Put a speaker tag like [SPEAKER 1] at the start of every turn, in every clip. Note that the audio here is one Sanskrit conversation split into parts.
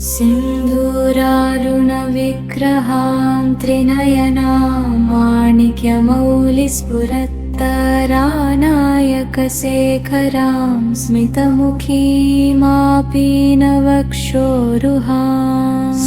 [SPEAKER 1] सिन्धूरारुणविग्रहां त्रिनयनां माणिक्यमौलिस्फुरत्तरानायकशेखरां स्मितमुखीमापीनवक्षोरुहां।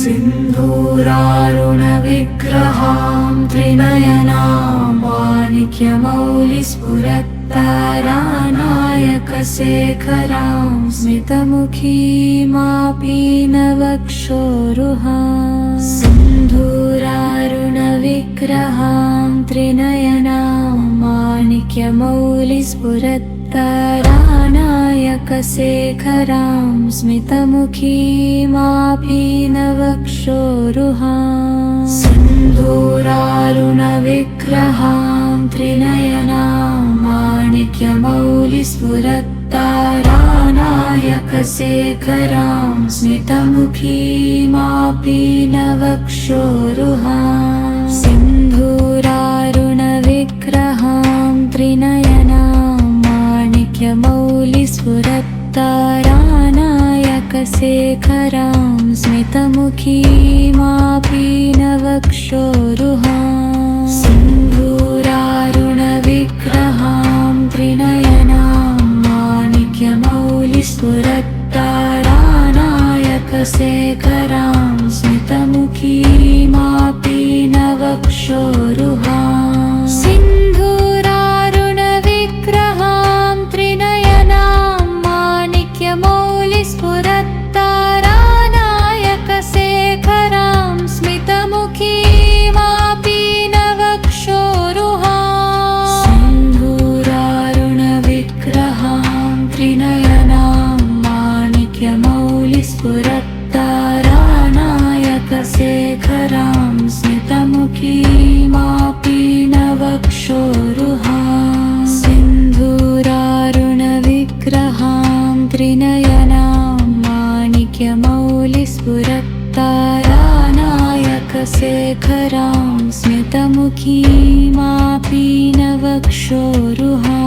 [SPEAKER 1] सिन्धूरारुणविग्रहां त्रिनयनां माणिक्यमौलिस्फुरत्तरानायकशेखरां स्मितमुखीमापीनवक्षोरुहां। सिन्धूरारुणविग्रहां त्रिनयनां माणिक्यमौलिस्फुरत्तरानायकशेखरां स्मितमुखीमापीनवक्षोरुहां। सिन्धूरारुणविग्रहां त्रिनयनां माणिक्यमौलिस्फुरत्तरानायकशेखरां स्मितमुखीमापीनवक्षोरुहां। सिन्धूरारुणविग्रहां त्रिनयनां माणिक्यमौलिस्फुरत्तरानायकशेखरां स्मितमुखीमापीनवक्षोरुहां। सिन्धूरारुणविग्रहां त्रिनयनां माणिक्यमौलिस्फुरत्तरानायकशेखरां स्मितमुखीमापीनवक्षोरुहां। सिन्धूरारुणविग्रहां त्रिनयनां माणिक्यमौलिस्फुरत्तरानायकशेखरां स्मितमुखीमापीनवक्षोरुहां। सिन्धूरारुणविग्रहां त्रिनयनां माणिक्यमौलिस्फुरत्तरानायकशेखरां स्मितमुखीमापीनवक्षोरुहां। सिन्धूरारुणविग्रहां त्रिनयनां माणिक्यमौलिस्फुरत्तरानायकशेखरां स्मितमुखीमापीनवक्षोरुहां।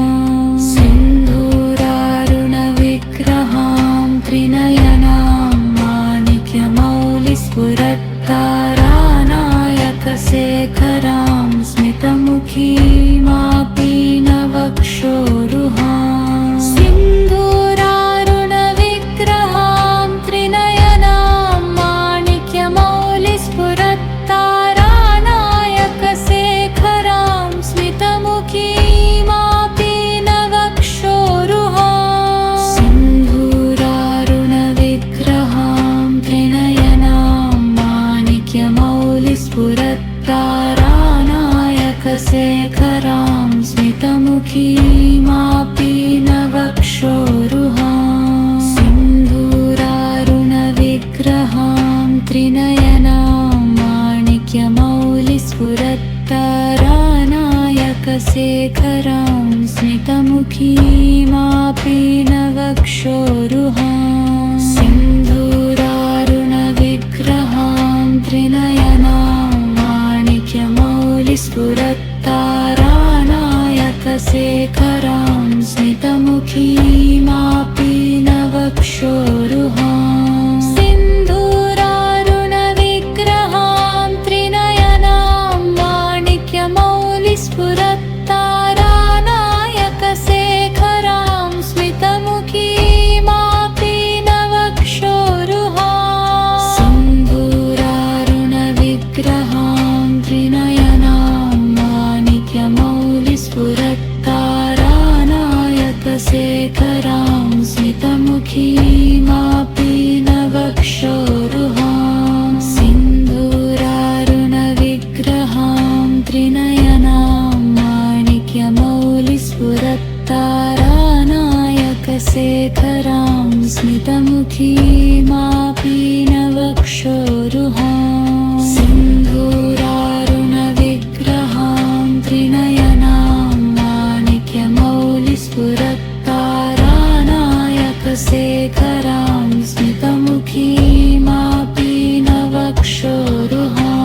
[SPEAKER 1] सिन्धूरारुणविग्रहां त्रिनयनां माणिक्यमौलिस्फुरत्तरानायकशेखरां स्मितमुखीमापीनवक्षोरुहां। सिन्धूरारुणविग्रहां त्रिनयनां माणिक्यमौलिस्फुरत्तरानायकशेखरां स्मितमुखीमापीनवक्षोरुहां। सिन्धूरारुणविग्रहां त्रिनयनां माणिक्यमौलिस्फुरत्तरानायकशेखरां स्मितमुखीमापीनवक्षोरुहां। सिन्धूरारुणविग्रहां त्रिनयनां माणिक्यमौलिस्फुरत्तरानायकशेखरां स्मितमुखीमापीनवक्षोरुहां। सिन्धूरारुणविग्रहां त्रिनयनां माणिक्यमौलिस्फुरत्तरानायकशेखरां स्मितमुखीमापीनवक्षोरुहां। सिन्धूरारुणविग्रहां त्रिनयनां माणिक्यमौलिस्फुरत्तरानायकशेखरां स्मितमुखीमापीनवक्षोरुहां। सिन्धूरारुणविग्रहां त्रिनयनां माणिक्यमौलिस्फुरत्तरानायकशेखरां स्मितमुखीमापीनवक्षोरुहां। सिन्धूरारुणविग्रहां त्रिनयनां माणिक्यमौलिस्फुरत्तरानायकशेखरां स्मितमुखीमापीनवक्षोरुहां। सिन्धूरारुणविग्रहां त्रिनयनां माणिक्यमौलिस्फुरत्तरानायकशेखरां स्मितमुखीमापीनवक्षोरुहां।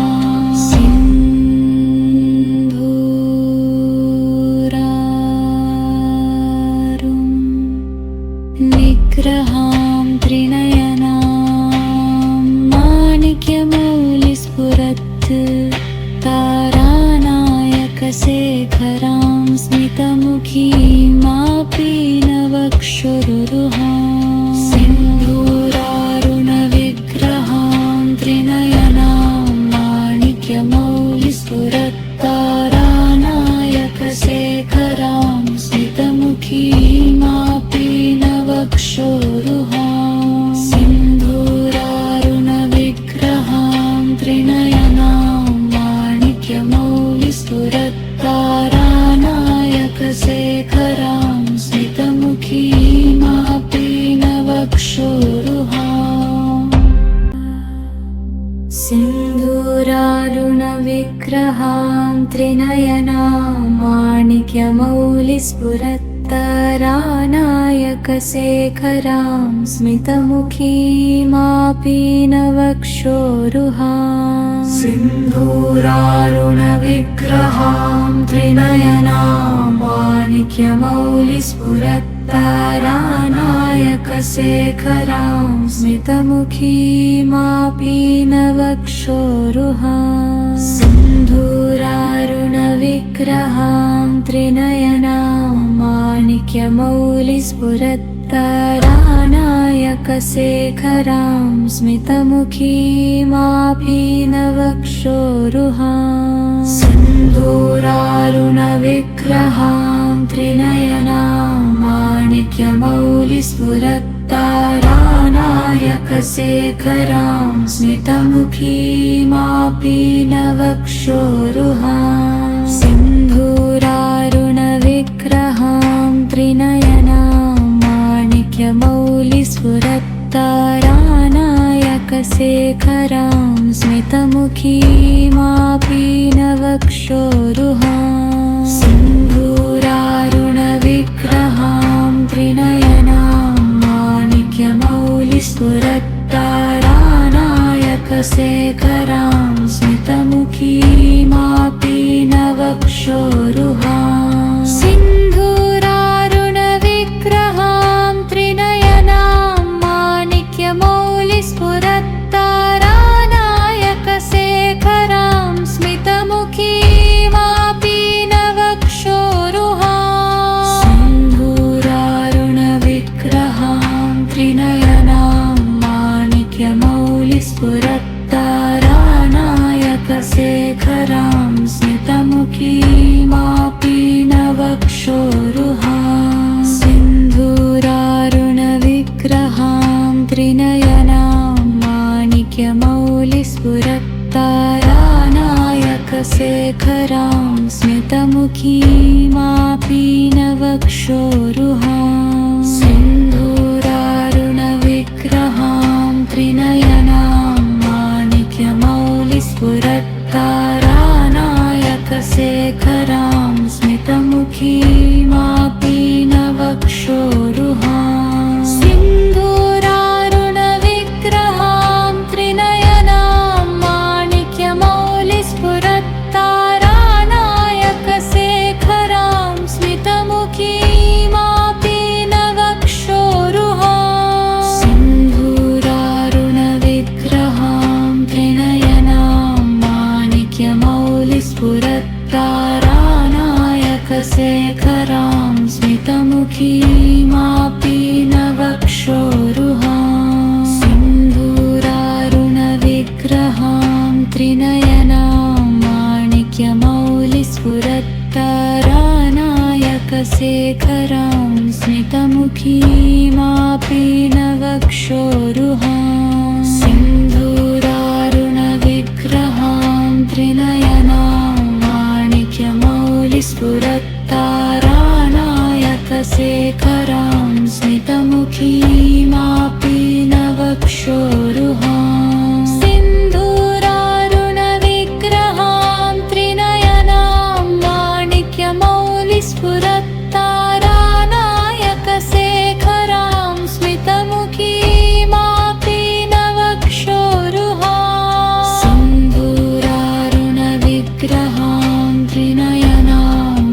[SPEAKER 1] सिन्धूरारुणविग्रहां त्रिनयनां विग्रहां त्रिनयनां माणिक्यमौलिस्फुरत्तरानायकशेखरां स्मितमुखीमापीनवक्षोरुहां सिन्धूरारुणविग्रहां त्रिनयनां माणिक्यमौलिस्फुरत्तरानायकशेखरां स्मितमुखीमापीनवक्षोरुहां सिन्धूरारुणविग्रहां त्रिनयनां माणिक्यमौलिस्फुरत्तरानायकशेखरां स्मितमुखीमापीनवक्षोरुहां सिन्धूरारुणविग्रहां त्रिनयनां माणिक्यमौलिस्फुरत्तरानायकशेखरां स्मितमुखीमापीनवक्षोरुहां सिन्धूरारुणविग्रहां त्रिनयनां माणिक्यमौलिस्फुरत्तरानायकशेखरां स्मितमुखीमापीनवक्षोरुहां सिन्धूरारुणविग्रहां त्रिनयनां माणिक्यमौलिस्फुरत्तरानायकशेखरां स्मितमुखीमापीनवक्षोरुहां सिन्धूरारुणविग्रहां त्रिनयनां माणिक्यमौलिस्फुरत्तरानायकशेखरां स्मितमुखीमापीनवक्षोरुहां सिन्धूरारुणविग्रहां त्रिनयनां माणिक्यमौलिस्फुरत्तरानायकशेखरां स्मितमुखीमापीनवक्षोरुहां सिन्धूरारुणविग्रहां त्रिनयनां माणिक्यमौलिस्फुरत्तरानायकशेखरां स्मितमुखीमापीनवक्षोरुहां सिन्धूरारुणविग्रहां त्रिनयनां माणिक्यमौलिस्फुरत्तरानायकशेखरां स्मितमुखीमापीनवक्षोरुहां सिन्धूरारुणविग्रहां त्रिनयनां माणिक्यमौलिस्फुरत्तरानायकशेखरां स्मितमुखीमापीनवक्षोरुहां सिन्धूरारुणविग्रहां त्रिनयनां माणिक्यमौलिस्फुरत्तरानायकशेखरां स्मितमुखीमापीनवक्षोरुहां सिन्धूरारुणविग्रहां त्रिनयनां माणिक्यमौलिस्फुरत्तरानायकशेखरां स्मितमुखीमापीनवक्षोरुहां सिन्धूरारुणविग्रहां त्रिनयनां माणिक्यमौलिस्फुरत्तरानायकशेखरां स्मितमुखीमापीनवक्षोरुहां सिन्धूरारुणविग्रहां त्रिनयनां माणिक्यमौलिस्फुरत्तरानायकशेखरां स्मितमुखीमापीनवक्षोरुहां सिन्धूरारुणविग्रहां त्रिनयनां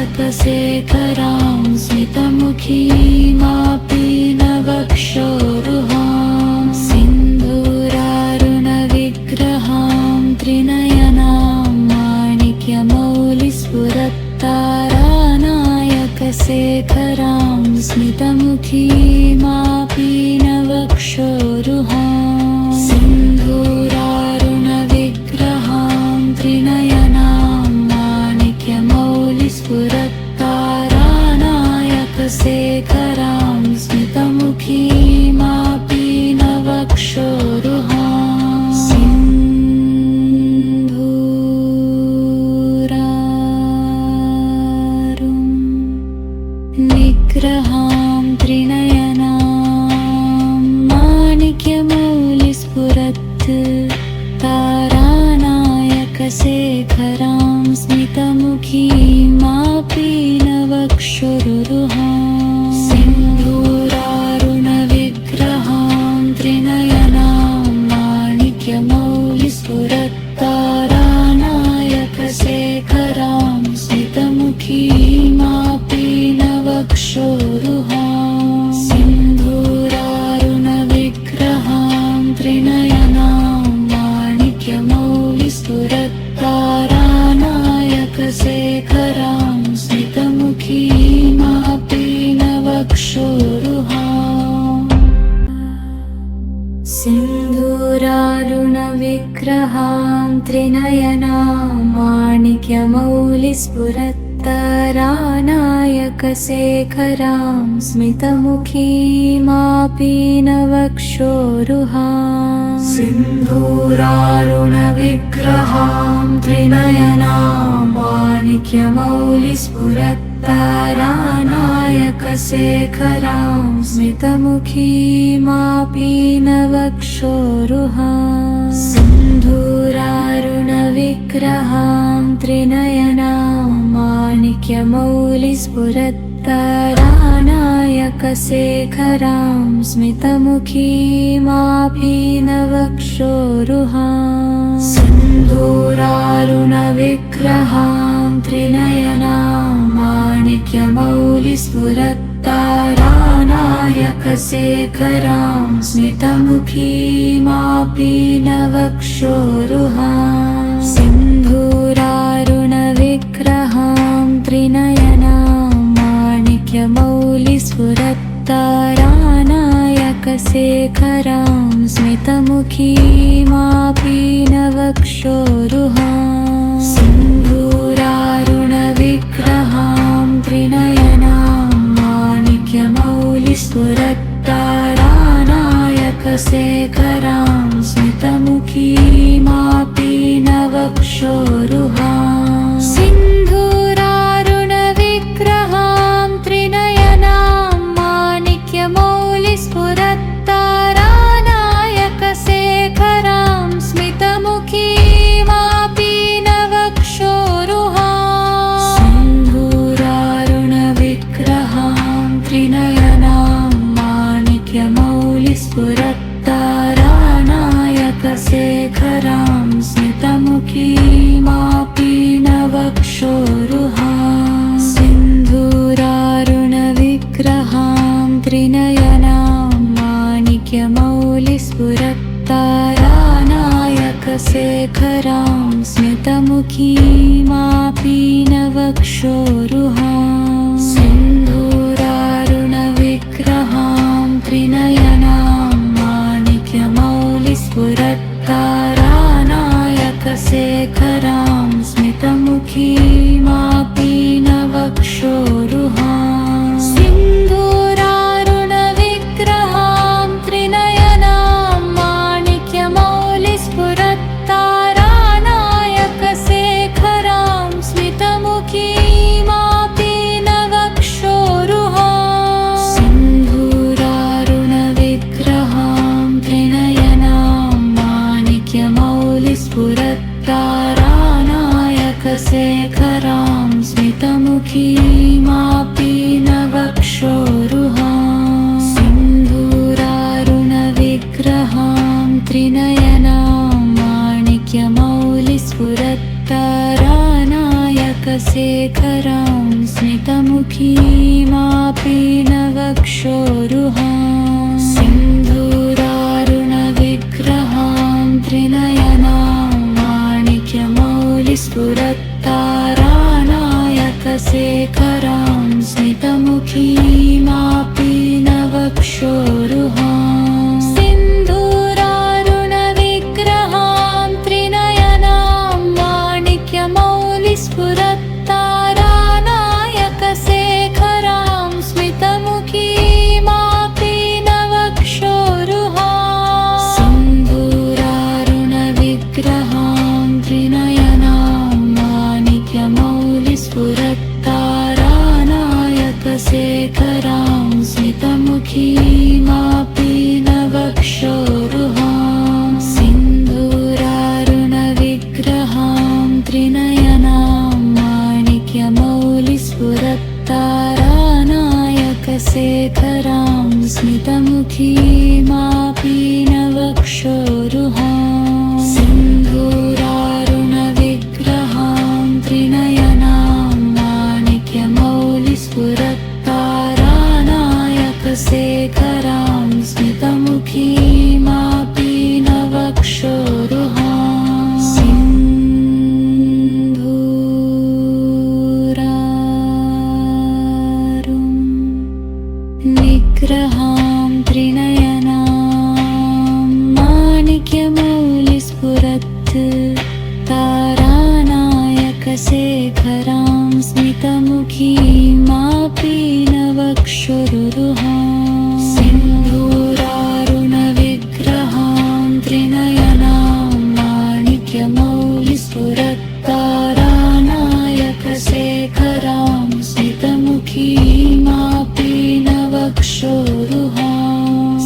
[SPEAKER 1] माणिक्यमौलिस्फुरत्तरानायकशेखरां स्मितमुखीमापीनवक्षोरुहां सिन्धूरारुणविग्रहां त्रिनयनां माणिक्यमौलिस्फुरत्तरानायकशेखरां स्मितमुखीमापीनवक्षोरुहां सिन्धूरारुणविग्रहां त्रिनयनां माणिक्यमौलिस्फुरत्तरानायकशेखरां स्मितमुखीमापीनवक्षोरुहां सिन्धूरारुणविग्रहां त्रिनयनां माणिक्यमौलिस्फुरत्तरानायकशेखरां सिन्धूरारुणविग्रहां त्रिनयनां माणिक्यमौलिस्फुरत्तारानायकशेखरां स्मितमुखीमापि नवक्षोरुहाम् सिन्धूरारुणविग्रहां त्रिनयनां माणिक्यमौलिस्फुरत्तारानायकशेखरां स्मितमुखीमापि नवक्षोरुहाम् सिन्धूरारुणविग्रहां त्रिनयनां माणिक्यमौलिस्फुरत्तारानायकशेखरां स्मितमुखीमापि नवक्षोरुहाम् सिन्धूरारुणविग्रहां त्रिनयनां माणिक्यमौलिस्फुरत्तारानायकशेखरां स्मितमुखीमापि नवक्षोरुहाम् सिन्धूरारुणविग्रहां त्रिनयनां माणिक्यमौलिस्फुरत्तारानायकशेखरां स्मितमुखीमापि नवक्षोरुहाम् सिन्धूरारुणविग्रहां त्रिनयनां माणिक्यमौलिस्फुरत्तारानायकशेखरां स्मितमुखीमापि नवक्षोरुहाम् सिन्धूरारुणविग्रहां त्रिनयनां माणिक्यमौलिस्फुरत्तारानायकशेखरां स्मितमुखीमापि नवक्षोरुहाम् सिन्धूरारुणविग्रहां त्रिनयनां माणिक्यमौलिस्फुरत्तारानायकशेखरां स्मितमुखीमापि नवक्षोरुहाम् सिन्धूरारुणविग्रहां त्रिनयनां माणिक्यमौलिस्फुरत्तारानायकशेखरां स्मितमुखीमापि नवक्षोरुहाम् सिन्धूरारुणविग्रहां त्रिनयनां माणिक्यमौलिस्फुरत्तारानायकशेखरां स्मितमुखीमापि नवक्षोरुहाम् सिन्धूरारुणविग्रहां त्रिनयनां माणिक्यमौलिस्फुरत्तारानायकशेखरां स्मितमुखीमापि नवक्षोरुहाम् सिन्धूरारुणविग्रहां त्रिनयनां माणिक्यमौलिस्फुरत्तारानायकशेखरां स्मितमुखीमापि नवक्षोरुहाम् सिन्धूरारुणविग्रहां त्रिनयनां माणिक्यमौलिस्फुरत्तारानायकशेखरां स्मितमुखीमापि नवक्षोरुहाम् सिन्धूरारुणविग्रहां त्रिनयनां माणिक्यमौलिस्फुरत्तारानायकशेखरां स्मितमुखीमापि नवक्षोरुहाम् सिन्धूरारुणविग्रहां त्रिनयनां माणिक्यमौलिस्फुरत्तारानायकशेखरां स्मितमुखीमापि नवक्षोरुहाम् सिन्धूरारुणविग्रहां त्रिनयनां माणिक्यमौलिस्फुरत्तारानायकशेखरां स्मितमुखीमापि नवक्षोरुहाम् सिन्धूरारुणविग्रहां त्रिनयनां माणिक्यमौलिस्फुरत्तारानायकशेखरां स्मितमुखीमापि नवक्षोरुहाम् सिन्धूरारुणविग्रहां त्रिनयनां माणिक्यमौलिस्फुरत्तारानायकशेखरां स्मितमुखीमापि नवक्षोरुहाम् सिन्धूरारुणविग्रहां त्रिनयनां माणिक्यमौलिस्फुरत्तारानायकशेखरां निग्रहां त्रिनयनां माणिक्यमौलिस्फुरत् तारानायकशेखरां स्मितमुखीमापि नवक्षुरुरुहां सिन्धूरारुणविग्रहां त्रिनयनां माणिक्यमौलिस्फुरत् तारानायकशेखरां स्मितमुखीमापि नवक्षोरुहां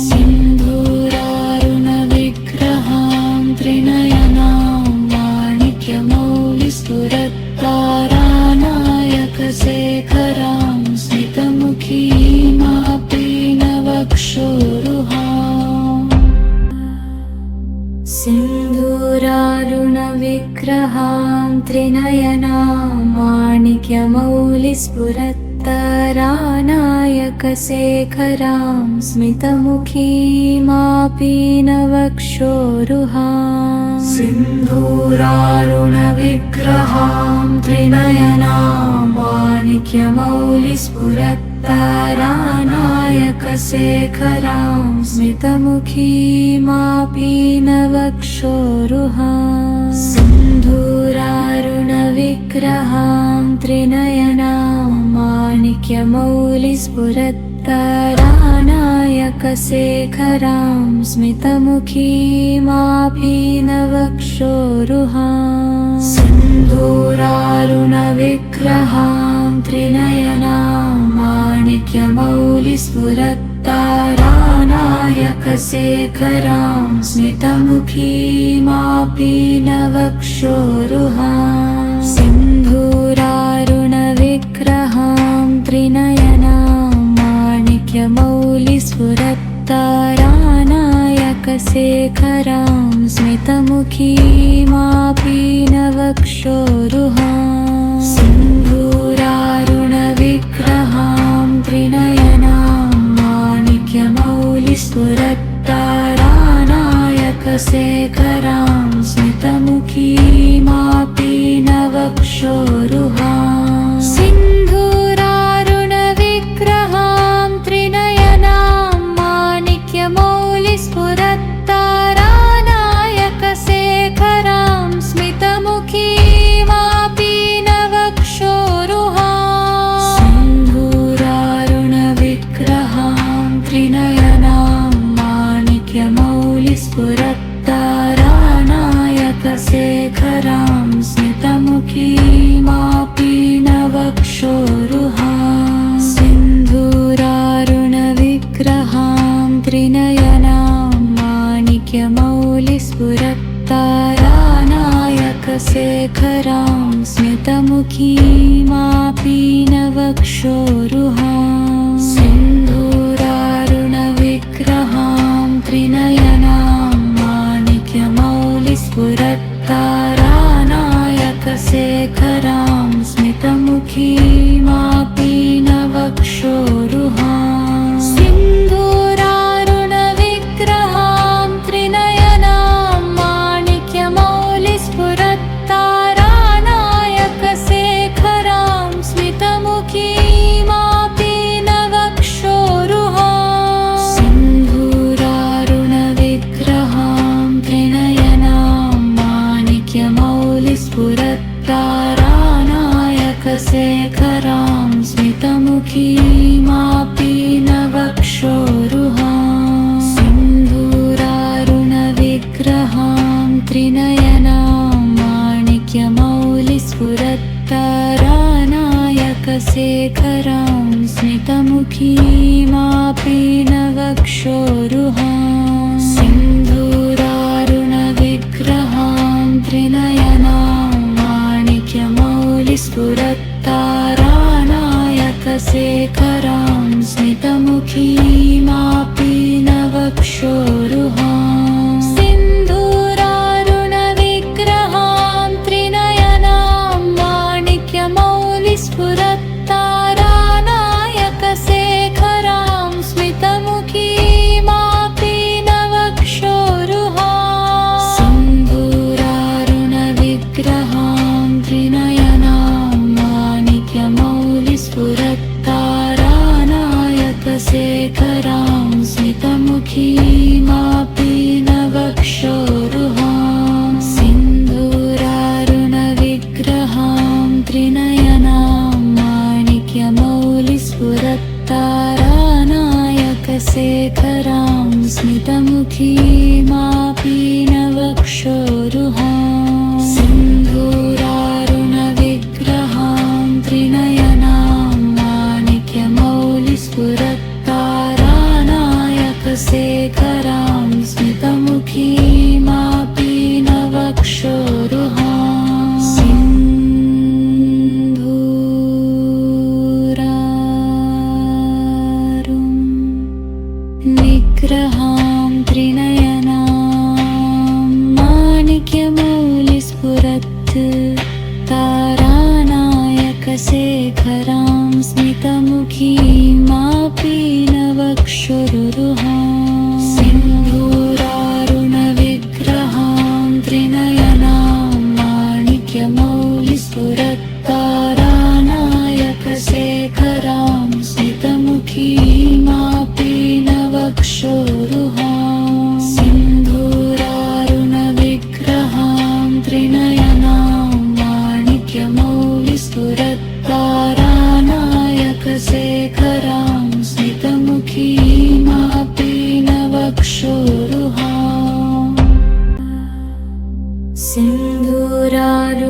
[SPEAKER 1] सिन्धूरारुणविग्रहां त्रिनयनां माणिक्यमौलिस्फुरत् तारानायकशेखरां स्मितमुखीमापि नवक्षोरुहां सिन्धूरारुणविग्रहां त्रिनयनां माणिक्यमौलिस्फुरत् तारानायकशेखरां स्मितमुखीमापि नवक्षोरुहां सिन्धूरारुणविग्रहां त्रिनयनां माणिक्यमौलिस्फुरत् तारानायकशेखरां स्मितमुखीमापि नवक्षोरुहां सिन्धूरारुणविग्रहां त्रिनयनां माणिक्यमौलिस्फुरत् तारानायकशेखरां स्मितमुखीमापि नवक्षोरुहां सिन्धूरारुणविग्रहां त्रिनयनां माणिक्यमौलिस्फुरत् तारानायकशेखरां स्मितमुखीमापि नवक्षोरुहां सिन्धूरारुणविग्रहां त्रिनयनां माणिक्यमौलिस्फुरत् तारानायकशेखरां स्मितमुखीमापि नवक्षोरुहां सिन्धूरारुणविग्रहां त्रिनयनां माणिक्यमौलिस्फुरत् तारानायकशेखरां स्मितमुखीमापि नवक्षोरुहां सिन्धूरारुणविग्रहां त्रिनयनां माणिक्यमौलिस्फुरत् तारानायकशेखरां स्मितमुखीमापि नवक्षोरुहां सिन्धूरारुणविग्रहां त्रिनयनां माणिक्यमौलिस्फुरत् तारानायकशेखरां स्मितमुखीमापि नवक्षोरुहां सिन्धूरारुणविग्रहां त्रिनयनां माणिक्यमौलिस्फुरत् तारानायकशेखरां स्मितमुखीमापि नवक्षोरुहां सिन्धूरारुणविग्रहां त्रिनयनां माणिक्यमौलिस्फुरत् तारानायकशेखरां स्मितमुखीमापि नवक्षोरुहां सिन्धूरारुणविग्रहां त्रिनयनां माणिक्यमौलिस्फुरत् तारानायकशेखरां स्मितमुखीमापि माणिक्यमौलिस्फुरत्तारानायकशेखरां स्मितमुखीमापीनवक्षोरुहां सिन्धूरारुणविग्रहां त्रिनयनां माणिक्यमौलिस्फुरत्तारानायकशेखरां स्मितमुखीमापीनवक्षोरुहां सिन्धूरारुणविग्रहां त्रिनयनां माणिक्यमौलिस्फुरत्तारानायकशेखरां स्मितमुखीमापीनवक्षोरुहां सिन्धूरारुं निग्रहां त्रिनयनां माणिक्यमौलिस्फुरत्तारानायकशेखरां स्मितमुखीमापीनवक्षोरुहां सिन्धूरारुणविग्रहां त्रिनयनां माणिक्यमौलिस्फुरत्तारानायकशेखरां स्मितमुखीमापीनवक्षोरुहां सिन्धूरारुणविग्रहां त्रिनयनां माणिक्यमौलिस्फुरत्तारानायकशेखरां स्मितमुखीमापीनवक्षोरुहां सिन्धूरारुणविग्रहां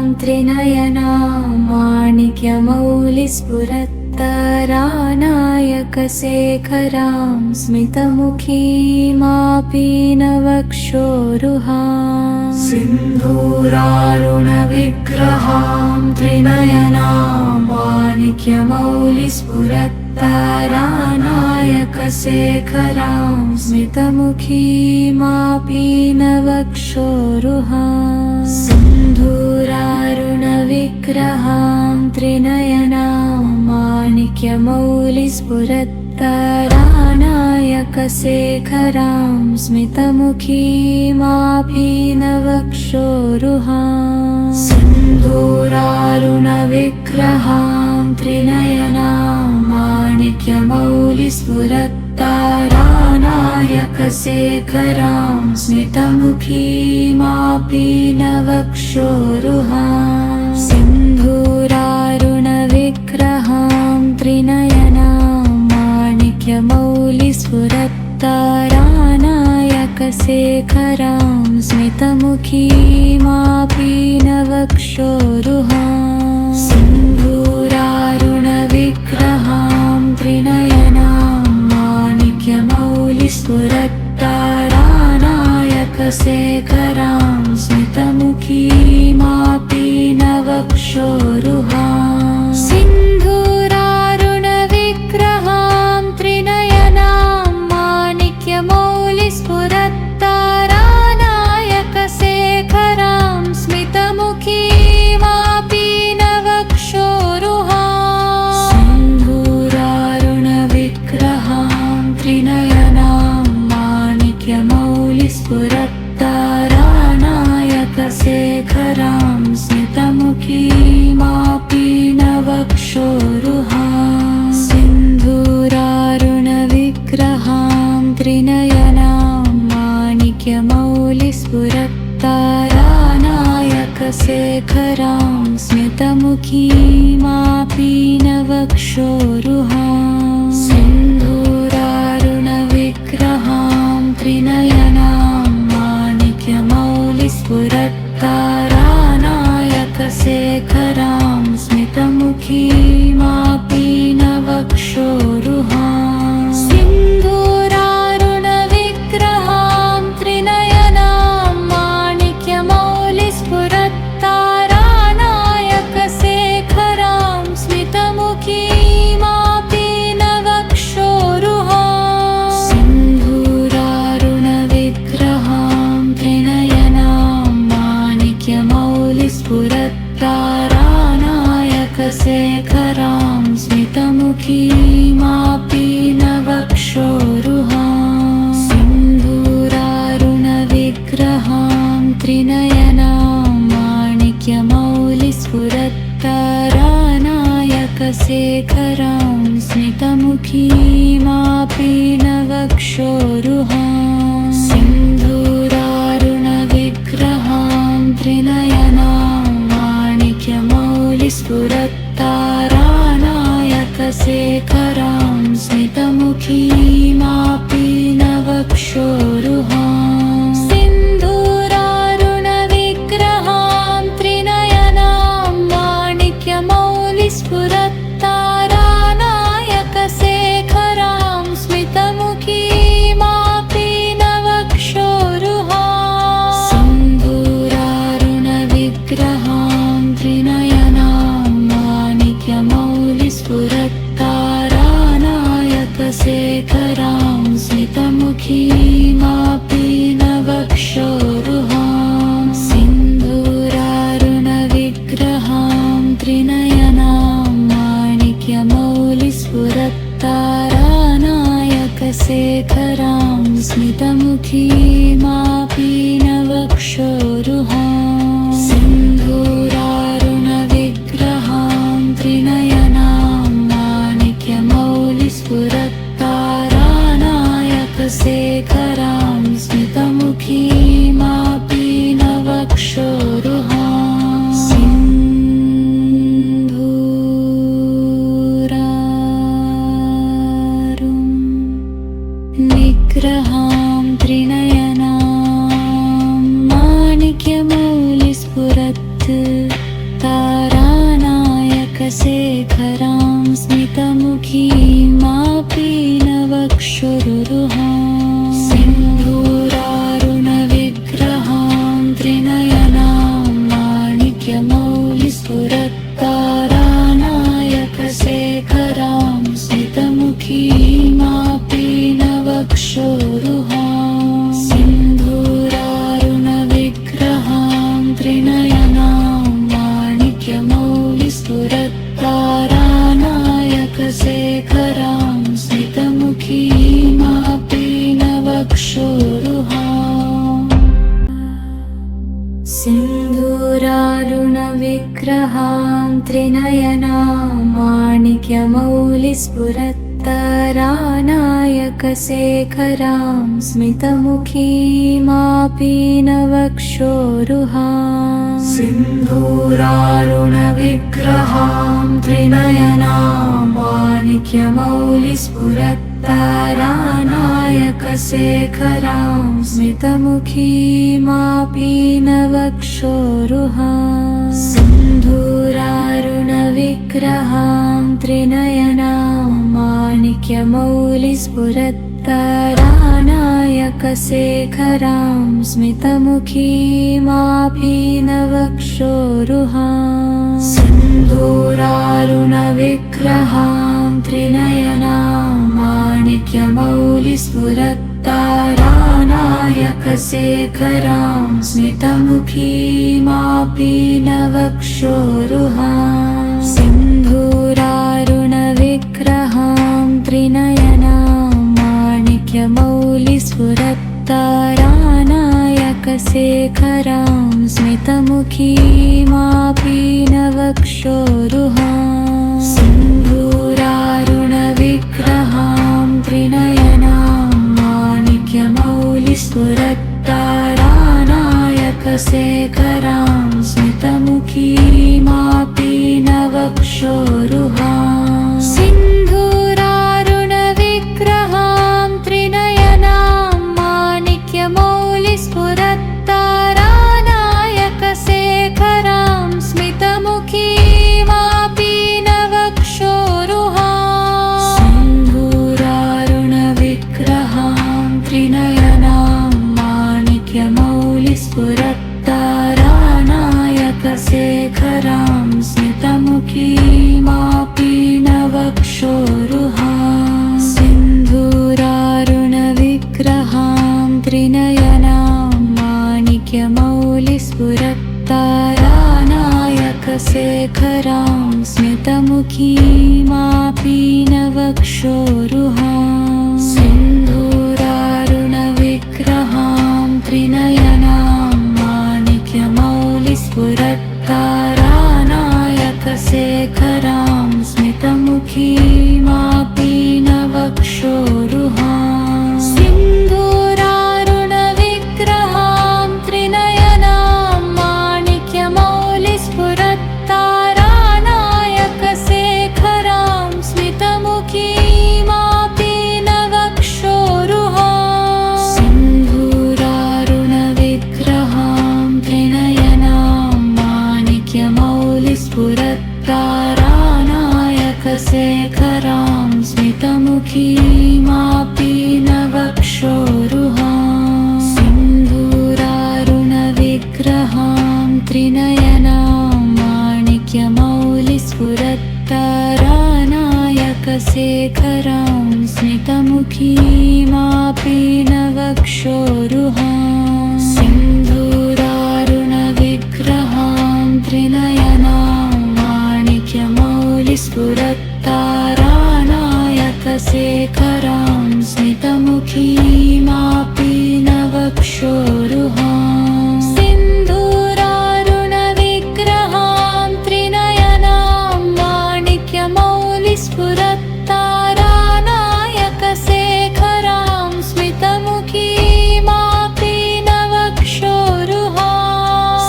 [SPEAKER 1] त्रिनयनां माणिक्यमौलिस्फुरत्तारानायकशेखरां स्मितमुखीमापीनवक्षोरुहां सिन्धूरारुणविग्रहां त्रिनयनां माणिक्यमौलिस्फुरत्तारानायकशेखरां स्मितमुखीमापीनवक्षोरुहां सिन्धूरारुणविग्रहां त्रिनयनां माणिक्यमौलिस्फुरत्तारानायकशेखरां स्मितमुखीमापीनवक्षोरुहां सिन्धूरारुणविग्रहां त्रिनयनां माणिक्यमौलिस्फुरत्तारानायकशेखरां स्मितमुखीमापीनवक्षोरुहां सिन्धूरारुणविग्रहां त्रिनयनां माणिक्यमौलिस्फुरत्तारानायकशेखरां स्मितमुखीमापीनवक्षोरुहां सिन्धूरारुणविग्रहां त्रिनयनां माणिक्यमौलिस्फुरत्तारानायकशेखरां स्मितमुखीमापीनवक्षोरुहां सिन्धूरारुणविग्रहां त्रिनयनां माणिक्यमौलिस्फुरत्तारानायकशेखरां स्मितमुखीमापीनवक्षोरुहां सिन्धूरारुणविग्रहां त्रिनयनां माणिक्यमौलिस्फुरत्तारानायकशेखरां स्मितमुखीमापीनवक्षोरुहां सिन्धूरारुणविग्रहां त्रिनयनां माणिक्यमौलिस्फुरत्तारानायकशेखरां स्मितमुखीमापीनवक्षोरुहां सिन्धूरारुणविग्रहां त्रिनयनां माणिक्यमौलिस्फुरत्तारानायकशेखरां स्मितमुखीमापीनवक्षोरुहां सिन्धूरारुणविग्रहां त्रिनयनां माणिक्यमौलिस्फुरत्तारानायकशेखरां स्मितमुखीमापीनवक्षोरुहां स्मितमुखीमापि नवक्षोरुहां सिन्धूरारुणविग्रहां त्रिनयनां माणिक्यमौलिस्फुरत्तारानायकशेखरां स्मितमुखीमापि नवक्षोरुहां सिन्धूरारुणविग्रहां त्रिनयनां माणिक्यमौलिस्फुरत्तारानायकशेखरां स्मितमुखीमापि नवक्षोरुहां सिन्धूरारुणविग्रहां त्रिनयनां माणिक्यमौलिस्फुरत्तारानायकशेखरां स्मितमुखीमापि नवक्षोरुहां सिन्धूरारुणविग्रहां त्रिनयनां माणिक्यमौलिस्फुरत्तारानायकशेखरां स्मितमुखीमापि नवक्षोरुहां सिन्धूरारुणविग्रहां त्रिनयनां माणिक्यमौलिस्फुरत्तारानायकशेखरां स्मितमुखीमापि नवक्षोरुहां निग्रहां त्रिनयनां माणिक्यमौलिस्फुरत्तारानायकशेखरां स्मितमुखीमापि नवक्षोरुहां सिन्धूरारुणविग्रहां त्रिनयनां माणिक्यमौलिस्फुरत्तारानायकशेखरां स्मितमुखीमापि नवक्षोरुहां सिन्धूरारुणविग्रहां त्रिनयनां माणिक्यमौलिस्फुरत्तारानायकशेखरां स्मितमुखीमापि नवक्षोरुहां सिन्धूरारुणविग्रहां त्रिनयनां माणिक्यमौलिस्फुरत्तारानायकशेखरां स्मितमुखीमापि नवक्षोरुहां सिन्धूरारुणविग्रहां त्रिनयनां माणिक्यमौलिस्फुरत्तारानायकशेखरां स्मितमुखीमापि नवक्षोरुहां सिन्धूरारुणविग्रहां त्रिनयनां माणिक्यमौलिस्फुरत्तारानायकशेखरां स्मितमुखीमापि नवक्षोरुहां सिन्धूरारुणविग्रहां त्रिनयनां माणिक्यमौलिस्फुरत्तारानायकशेखरां स्मितमुखीमापि नवक्षोरुहां सिन्धूरारुणविग्रहां त्रिनयनां माणिक्यमौलिस्फुरत्तारानायकशेखरां स्मितमुखीमापि नवक्षोरुहां सिन्धूरारुणविग्रहां त्रिनयनां माणिक्यमौलिस्फुरत्तारानायकशेखरां स्मितमुखीमापि नवक्षोरुहां सिन्धूरारुणविग्रहां त्रिनयनां माणिक्यमौलिस्फुरत्तारानायकशेखरां स्मितमुखीमापि नवक्षोरुहां सिन्धूरारुणविग्रहां त्रिनयनां माणिक्यमौलिस्फुरत्तारानायकशेखरां स्मितमुखीमापि नवक्षोरुहां सिन्धूरारुणविग्रहां त्रिनयनां माणिक्यमौलिस्फुरत्तारानायकशेखरां स्मितमुखीमापि नवक्षोरुहां सिन्धूरारुणविग्रहां त्रिनयनां माणिक्यमौलिस्फुरत्तारानायकशेखरां स्मितमुखीमापि स्मितमुखीमापीनवक्षोरुहां सिन्धूरारुणविग्रहां त्रिनयनां माणिक्यमौलिस्फुरत्तारानायकशेखरां स्मितमुखीमापीनवक्षोरुहां सिन्धूरारुणविग्रहां त्रिनयनां माणिक्यमौलिस्फुरत्तारानायकशेखरां स्मितमुखीमापीनवक्षोरुहां सिन्धूरारुणविग्रहां त्रिनयनां माणिक्यमौलिस्फुरत्तारानायकशेखरां स्मितमुखीमापीनवक्षोरुहां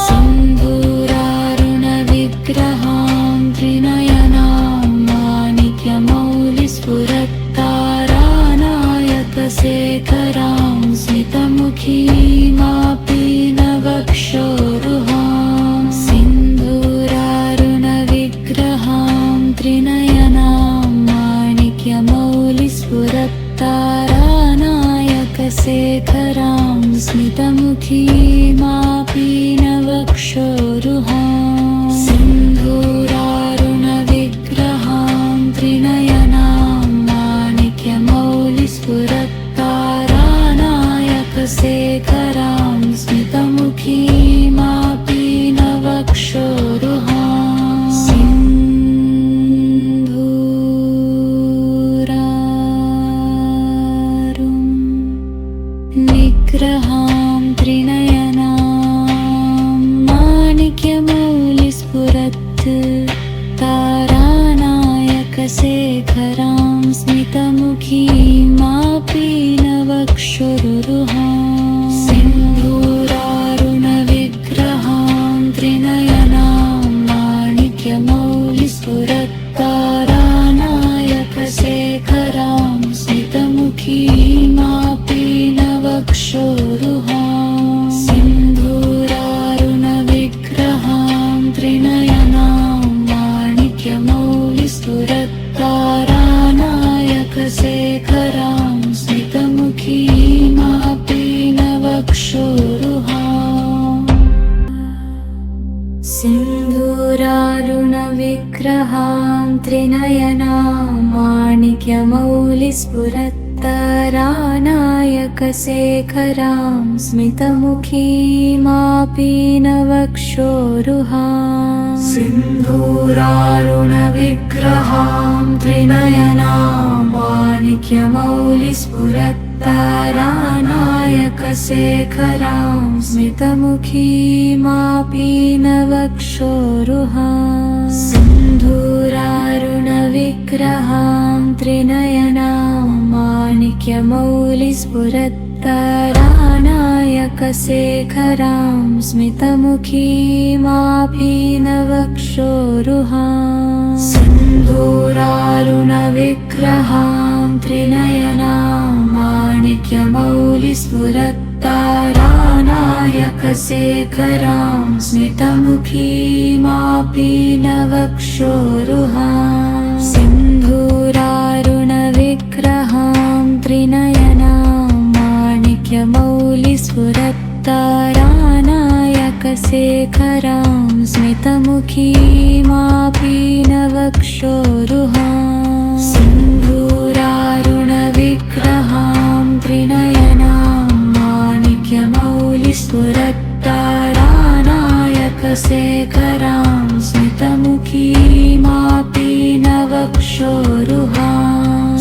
[SPEAKER 1] सिन्धूरारुणविग्रहां त्रिनयनां माणिक्यमौलिस्फुरत्तारानायकशेखरां स्मितमुखीमापीनवक्षोरुहां सिन्धूरारुणविग्रहां त्रिनयनां माणिक्यमौलिस्फुरत्तारानायकशेखरां स्मितमुखीमापीनवक्षोरुहां सिन्धूरारुणविग्रहां त्रिनयनां माणिक्यमौलिस्फुरत्तारानायकशेखरां स्मितमुखीमापीनवक्षोरुहां निग्रहां त्रिनयनां माणिक्यमौलिस्फुरत्तारानायकशेखरां स्मितमुखीमापीनवक्षोरुहां सिन्धूरारुणविग्रहां त्रिनयनां माणिक्यमौलिस्फुरत्तारानायकशेखरां स्मितमुखीमापीनवक्षोरुहां सिन्धूरारुणविग्रहां त्रिनयनां माणिक्यमौलिस्फुरत्तारानायकशेखरां स्मितमुखीमापीनवक्षोरुहां सिन्धूरारुणविग्रहां त्रिनयनां माणिक्यमौलिस्फुरत्तारानायकशेखरां स्मितमुखीमापीनवक्षोरुहां सिन्धूरारुणविग्रहां त्रिनयनां माणिक्यमौलिस्फुरत्तारानायकशेखरां स्मितमुखीमापीनवक्षोरुहां सिन्धूरारुणविग्रहां त्रिनयनां माणिक्यमौलिस्फुरत्तारानायकशेखरां स्मितमुखीमापीनवक्षोरुहां सिन्धूरारुणविग्रहां त्रिनयनां माणिक्यमौलिस्फुरत्तारानायकशेखरां स्मितमुखीमापीनवक्षोरुहां सिन्धूरारुणविग्रहां त्रिनयनां माणिक्यमौलिस्फुरत्तारानायकशेखरां स्मितमुखीमापीनवक्षोरुहां सिन्धूरारुणविग्रहां त्रिनयनां माणिक्यमौलिस्फुरत्तारानायकशेखरां स्मितमुखीमापीनवक्षोरुहां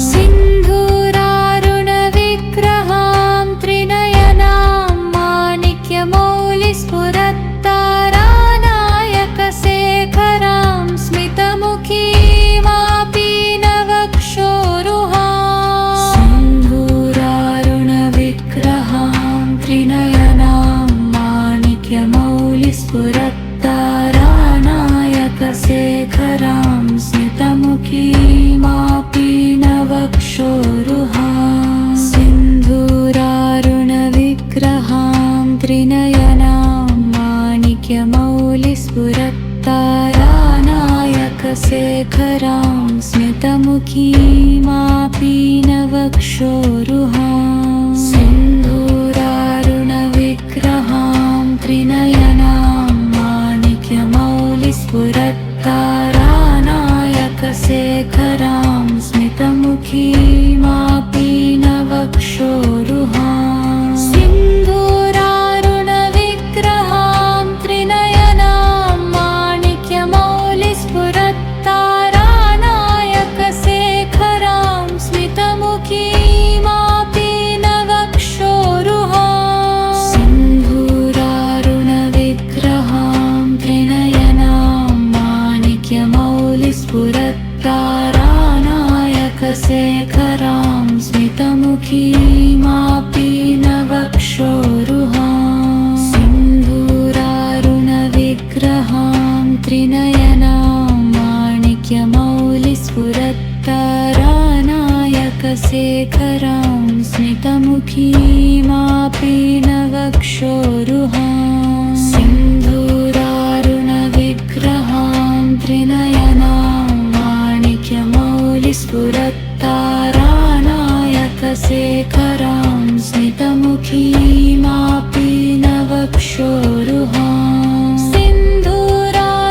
[SPEAKER 1] सिन्धूरारुणविग्रहां त्रिनयनां माणिक्यमौलिस्फुरत्तारानायकशेखरां स्मितमुखीमापीनवक्षोरुहां सिन्धूरारुणविग्रहां त्रिनयनां माणिक्यमौलिस्फुरत्तारानायकशेखरां स्मितमुखीमापीनवक्षोरुहां सिन्धूरारुणविग्रहां त्रिनयनां माणिक्यमौलिस्फुरत्तारानायकशेखरां स्मितमुखीमापीनवक्षोरुहां स्मितमुखीमापि नवक्षोरुहाम् सिन्धूरारुणविग्रहां त्रिनयनां माणिक्यमौलिस्फुरत्तारानायकशेखरां स्मितमुखीमापि नवक्षोरुहाम् सिन्धूरारुणविग्रहां त्रिनयनां माणिक्यमौलिस्फुरत्तारानायकशेखरां स्मितमुखीमापि नवक्षोरुहाम् सिन्धूरारुणविग्रहां त्रिनयनां माणिक्यमौलिस्फुरत्तारानायकशेखरां स्मितमुखीमापि नवक्षोरुहाम् सिन्धूरारुणविग्रहां त्रिनयनां माणिक्यमौलिस्फुरत्तारानायकशेखरां स्मितमुखीमापि नवक्षोरुहाम् सिन्धूरारुणविग्रहां त्रिनयनां माणिक्यमौलिस्फुरत्तारानायकशेखरां स्मितमुखीमापि नवक्षोरुहाम् सिन्धूरारुणविग्रहां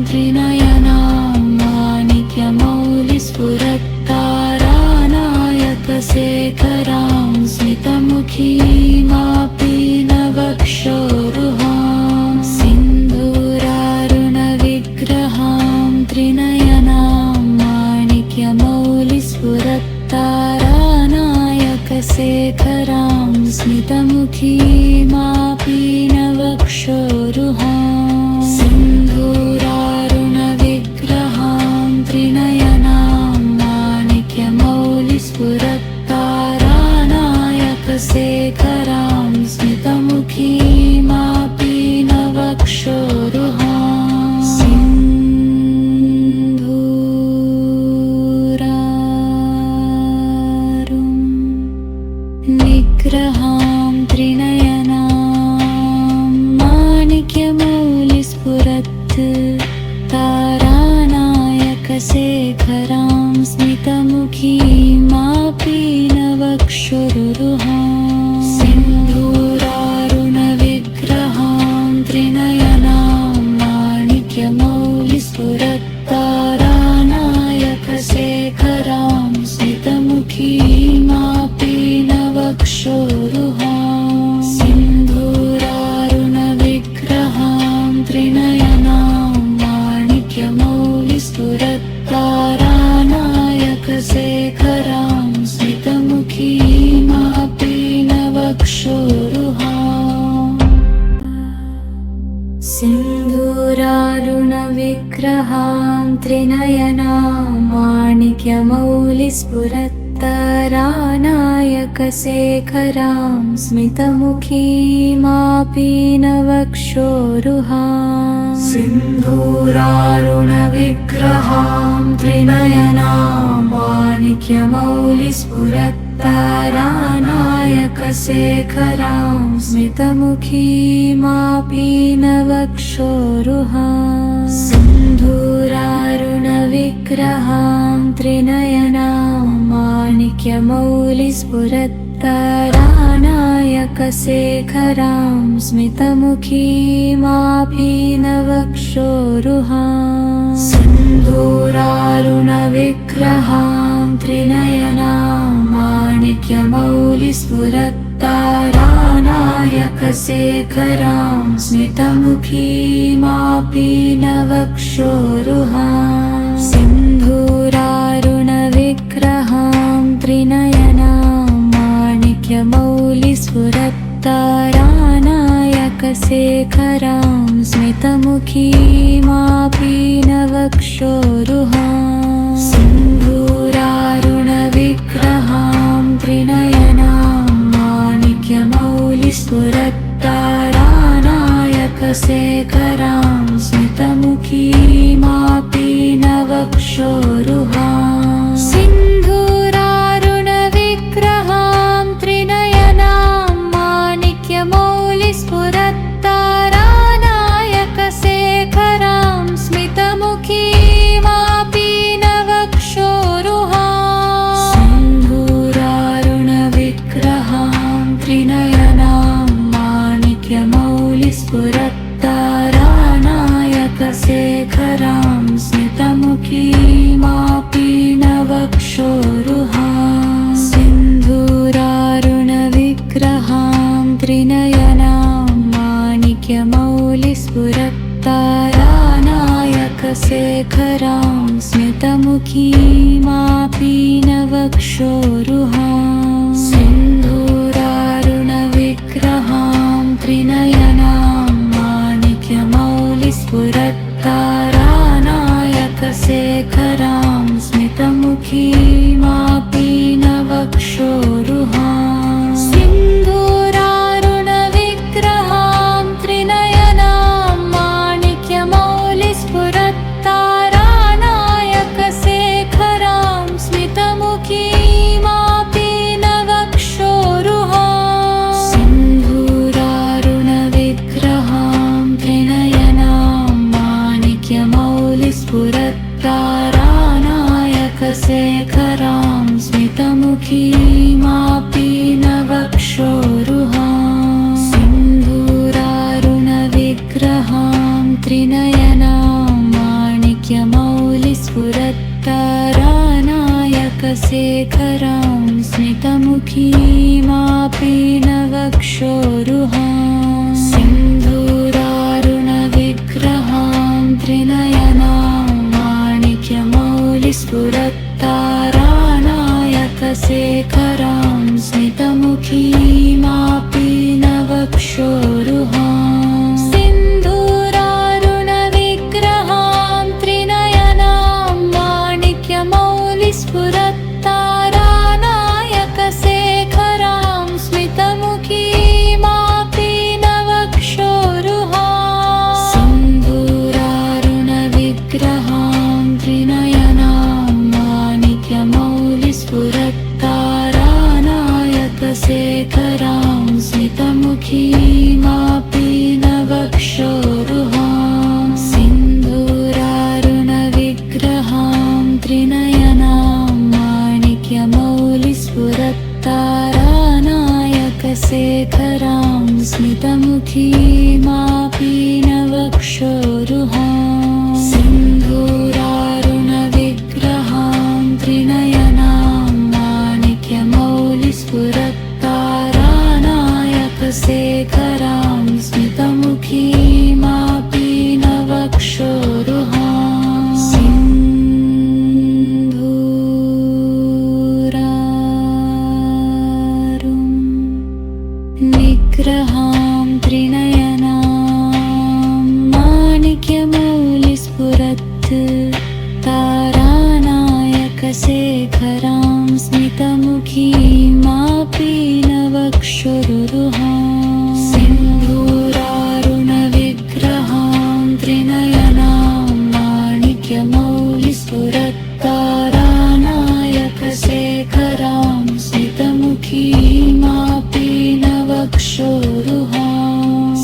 [SPEAKER 1] त्रिनयनां माणिक्यमौलिस्फुरत्तारानायकशेखरां स्मितमुखीमापि नवक्षोरुहाम् सिन्धूरारुणविग्रहां त्रिनयनां माणिक्यमौलिस्फुरत्तारानायकशेखरां स्मितमुखीमापि नवक्षोरुहाम् सिन्धूरारुणविग्रहां त्रिनयनां माणिक्यमौलिस्फुरत्तारानायकशेखरां स्मितमुखीमापि नवक्षोरुहाम् सिन्धूरारुणविग्रहां त्रिनयनां माणिक्यमौलिस्फुरत्तारानायकशेखरां स्मितमुखीमापि नवक्षोरुहाम् सिन्धूरारुणविग्रहां त्रिनयनां माणिक्यमौलिस्फुरत्तारानायकशेखरां स्मितमुखीमापि नवक्षोरुहाम् सिन्धूरारुणविग्रहां त्रिनयनां माणिक्यमौलिस्फुरत्तारानायकशेखरां स्मितमुखीमापि नवक्षोरुहाम् सिन्धूरारुणविग्रहां त्रिनयनां माणिक्यमौलिस्फुरत्तारानायकशेखरां स्मितमुखीमापि नवक्षोरुहाम् सिन्धूरारुणविग्रहां त्रिनयनां माणिक्यमौलिस्फुरत्तारानायकशेखरां स्मितमुखीमापि नवक्षोरुहाम् सिन्धूरारुणविग्रहां त्रिनयनां माणिक्यमौलिस्फुरत्तारानायकशेखरां स्मितमुखीमापि नवक्षोरुहाम् सिन्धूरारुणविग्रहां त्रिनयनां माणिक्यमौलिस्फुरत्तारानायकशेखरां स्मितमुखीमापि नवक्षोरुहाम् सिन्धूरारुणविग्रहां त्रिनयनां माणिक्यमौलिस्फुरत्तारानायकशेखरां स्मितमुखीमापि नवक्षोरुहाम् सिन्धूरारुणविग्रहां त्रिनयनां माणिक्यमौलिस्फुरत्तारानायकशेखरां स्मितमुखीमापि नवक्षोरुहाम् सिन्धूरारुणविग्रहां त्रिनयनां माणिक्यमौलिस्फुरत्तारानायकशेखरां स्मितमुखीमापि पीनवक्षोरुहां सिन्धूरारुणविग्रहां त्रिनयनां माणिक्यमौलिस्फुरत्तारानायकशेखरां स्मितमुखीमापीनवक्षोरुहां सिन्धूरारुणविग्रहां त्रिनयनां माणिक्यमौलिस्फुरत्तारानायकशेखरां स्मितमुखीमापीनवक्षोरुहां सिन्धूरारुणविग्रहां त्रिनयनां माणिक्यमौलिस्फुरत्तारानायकशेखरां स्मितमुखीमापीनवक्षोरुहां सिन्धूरारुणविग्रहां त्रिनयनां माणिक्यमौलिस्फुरत्तारानायकशेखरां स्मितमुखीमापीनवक्षोरुहां सिन्धूरारुणविग्रहां त्रिनयनां माणिक्यमौलिस्फुरत्तारानायकशेखरां स्मितमुखीमापीनवक्षोरुहां सिन्धूरारुणविग्रहां त्रिनयनां माणिक्यमौलिस्फुरत्तारानायकशेखरां स्मितमुखीमापीनवक्षोरुहां सिन्धूरारुणविग्रहां त्रिनयनां माणिक्यमौलिस्फुरत्तारानायकशेखरां स्मितमुखीमापीनवक्षोरुहां सिन्धूरारुणविग्रहां त्रिनयनां माणिक्यमौलिस्फुरत्तारानायकशेखरां स्मितमुखीमापीनवक्षोरुहां सिन्धूरारुणविग्रहां त्रिनयनां माणिक्यमौलिस्फुरत्तारानायकशेखरां स्मितमुखीमापीनवक्षोरुहां सिन्धूरारुणविग्रहां त्रिनयनां माणिक्यमौलिस्फुरत्तारानायकशेखरां स्मितमुखीमापीनवक्षोरुहां सिन्धूरारुणविग्रहां त्रिनयनां माणिक्यमौलिस्फुरत्तारानायकशेखरां स्मितमुखीमापीनवक्षोरुहां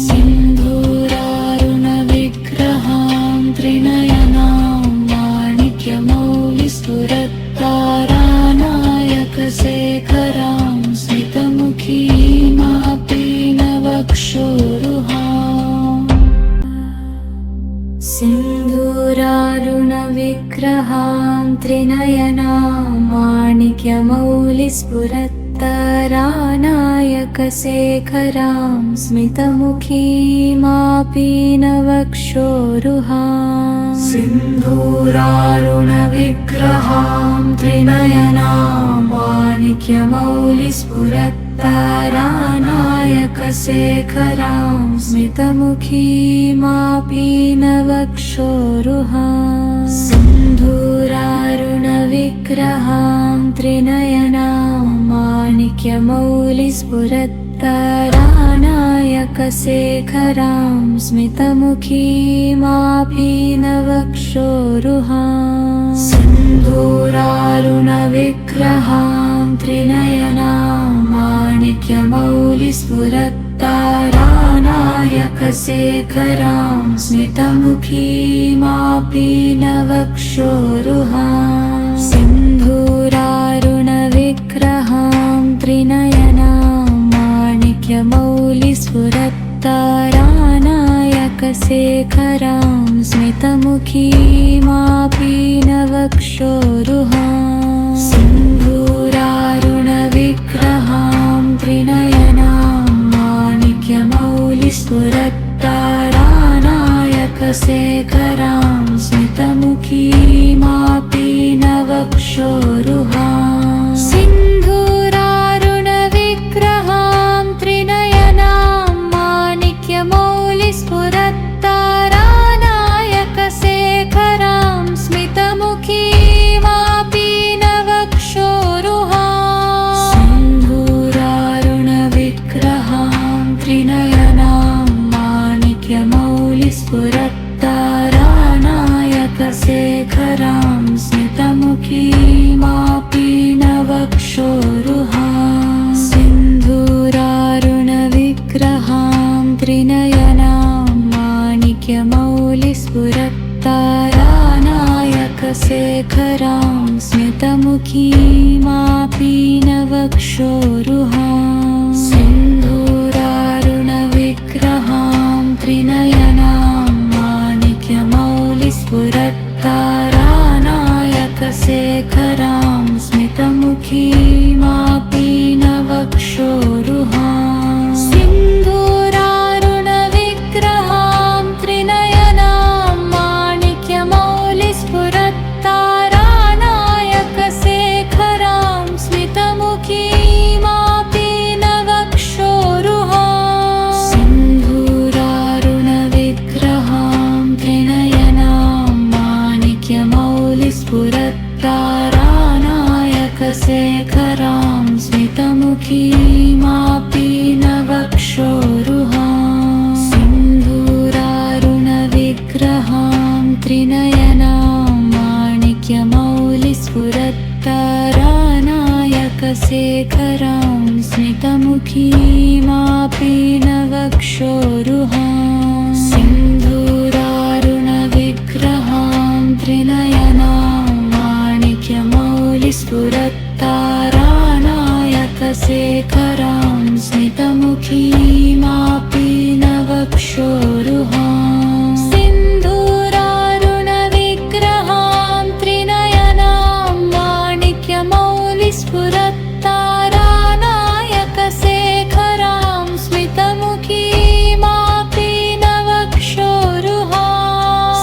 [SPEAKER 1] सिन्धूरारुणविग्रहां त्रिनयनां माणिक्यमौलिस्फुरत्तारानायकशेखरां स्मितमुखीमापीनवक्षोरुहां सिन्धूरारुणविग्रहां त्रिनयनां माणिक्यमौलिस्फुरत्तारानायकशेखरां स्मितमुखीमापीनवक्षोरुहां सिन्धूरारुणविग्रहां त्रिनयनां माणिक्यमौलिस्फुरत्तारानायकशेखरां स्मितमुखीमापीनवक्षोरुहां सिन्धूरारुणविग्रहां त्रिनयनां माणिक्यमौलिस्फुरत्तारानायकशेखरां स्मितमुखीमापीनवक्षोरुहां सिन्धूरारुणविग्रहां त्रिनयनां माणिक्यमौलिस्फुरत्तारानायकशेखरां स्मितमुखीमापीनवक्षोरुहां सिन्धूरारुणविग्रहां त्रिनयनां माणिक्यमौलिस्फुरत्तारानायकशेखरां स्मितमुखीमापीनवक्षोरुहां सिन्धूरारुणविग्रहां त्रिनयनां माणिक्यमौलिस्फुरत्तारानायकशेखरां स्मितमुखीमापीनवक्षोरुहां सिन्धूरारुणविग्रहां त्रिनयनां माणिक्यमौलिस्फुरत्तारानायकशेखरां स्मितमुखीमापीनवक्षोरुहां सिन्धूरारुणविग्रहां त्रिनयनां माणिक्यमौलिस्फुरत्तारानायकशेखरां स्मितमुखीमापीनवक्षोरुहां वक्षोरुहाम् सिन्धूरारुणविग्रहां त्रिनयनां माणिक्यमौलिस्फुरत्तारानायकशेखरां स्मितमुखीमापीनवक्षोरुहाम् सिन्धूरारुणविग्रहां त्रिनयनां माणिक्यमौलिस्फुरत्तारानायकशेखरां स्मितमुखीमापीनवक्षोरुहाम् सिन्धूरारुणविग्रहां त्रिनयनां माणिक्यमौलिस्फुरत्तारानायकशेखरां स्मितमुखीमापीनवक्षोरुहाम् सिन्धूरारुणविग्रहां त्रिनयनां माणिक्यमौलिस्फुरत्तारानायकशेखरां स्मितमुखीमापीनवक्षोरुहाम् सिन्धूरारुणविग्रहां त्रिनयनां माणिक्यमौलिस्फुरत्तारानायकशेखरां स्मितमुखीमापीनवक्षोरुहाम् सिन्धूरारुणविग्रहां त्रिनयनां माणिक्यमौलिस्फुरत्तारानायकशेखरां स्मितमुखीमापीनवक्षोरुहाम् सिन्धूरारुणविग्रहां त्रिनयनां माणिक्यमौलिस्फुरत्तारानायकशेखरां स्मितमुखीमापीनवक्षोरुहाम् सिन्धूरारुणविग्रहां त्रिनयनां माणिक्यमौलिस्फुरत्तारानायकशेखरां स्मितमुखीमापीनवक्षोरुहाम् सिन्धूरारुणविग्रहां त्रिनयनां माणिक्यमौलिस्फुरत्तारानायकशेखरां स्मितमुखीमापीनवक्षोरुहाम्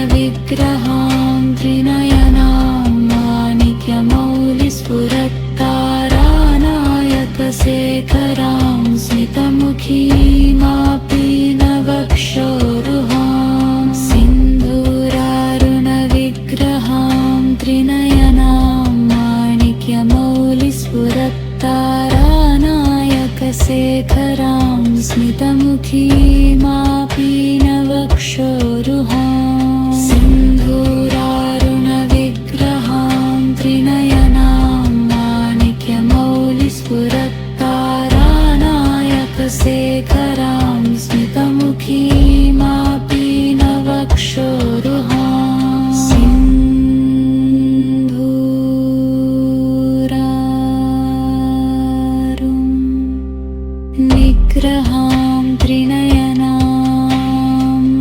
[SPEAKER 1] सिन्धूरारुणविग्रहां त्रिनयनां माणिक्यमौलिस्फुरत्तारानायकशेखरां स्मितमुखीमापीनवक्षोरुहाम् सिन्धूरारुणविग्रहां त्रिनयनां माणिक्यमौलिस्फुरत्तारानायकशेखरां स्मितमुखीमापीनवक्षोरुहाम् सिन्धूरारुणविग्रहां त्रिनयनां माणिक्यमौलिस्फुरत्तारानायकशेखरां स्मितमुखीमापीनवक्षोरुहाम् सिन्धूरारुणविग्रहां त्रिनयनां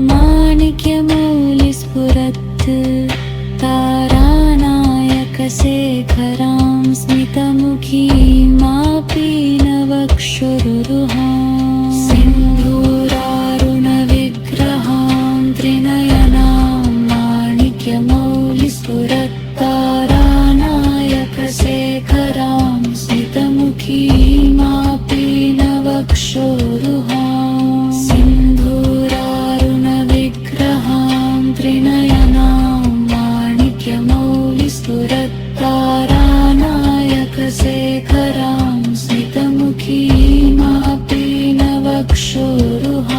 [SPEAKER 1] माणिक्यमौलिस्फुरत्तारानायकशेखरां स्मितमुखीमापीनवक्षोरुहाम् सिन्धूरारुणविग्रहां त्रिनयनां माणिक्यमौलिस्फुरत्तारानायकशेखरां स्मितमुखीमापीनवक्षोरुहाम् सिन्धूरारुणविग्रहां त्रिनयनां माणिक्यमौलिस्फुरत्तारानायकशेखरां स्मितमुखीमापीनवक्षोरुहाम्